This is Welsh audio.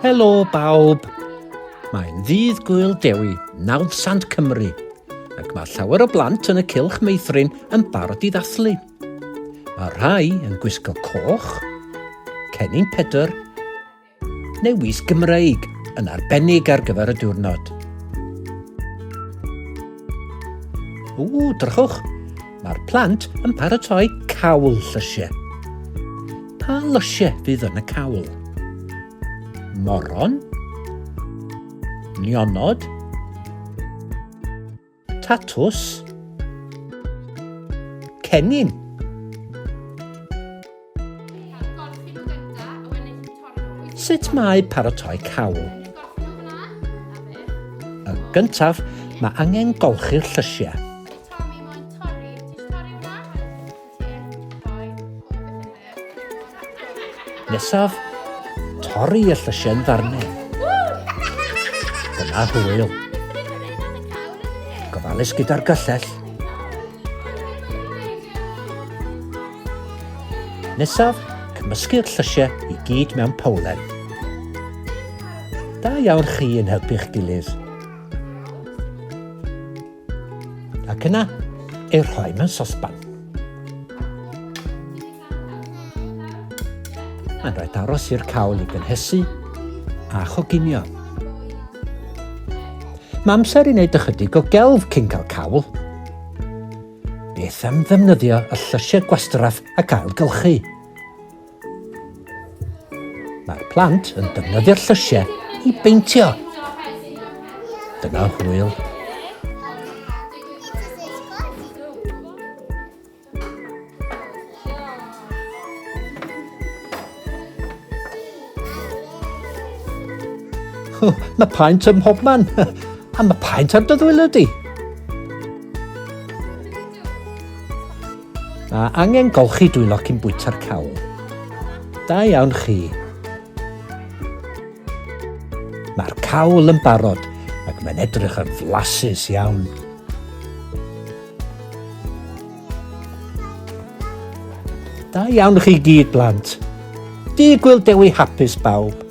Helo bawb, mae'n ddydd gwyl dewi, nawdd Sant Cymru, ac mae llawer o blant yn y cylch meithrin yn barod i ddathlu. Mae rhai yn gwisgo coch, cennin Pedr, neu wisg Gymreig yn arbennig ar gyfer y diwrnod. Drychwch, mae'r plant yn paratoi cawl llysiau. Pa lysiau fydd yn y cawl? Moron, nionod, tatws, cennin. Sut mae paratoi cawl? Yn gyntaf, mae angen golchi'r llysiau. Nesaf, torri y llysiau'n ddarnau. Dyna hwyl. Gofalus gyda'r gyllell. Nesaf, cymysgu'r llysiau i gyd mewn powlen. Da iawn chi yn helpu'ch gilydd. Ac yna, ei rhoi mewn sosban. Mae'n rhaid aros i'r cawl i gynhesu a choginio. Mae amser i wneud ychydig o gelf cyn cael cawl. Beth am ddefnyddio y llysiau gwastraff ac ailgylchu? Mae'r plant yn defnyddio'r llysiau i beintio. Dyna hwyl. Mae paent ym mhobman, a mae paent ar dy ddwylo. Mae angen golchi dwylo cyn bwyta'r cawl. Da iawn chi. Mae'r cawl yn barod, ac mae'n edrych yn flasus iawn. Da iawn chi gyd, blant. Dydd gwyl dewi hapus bawb.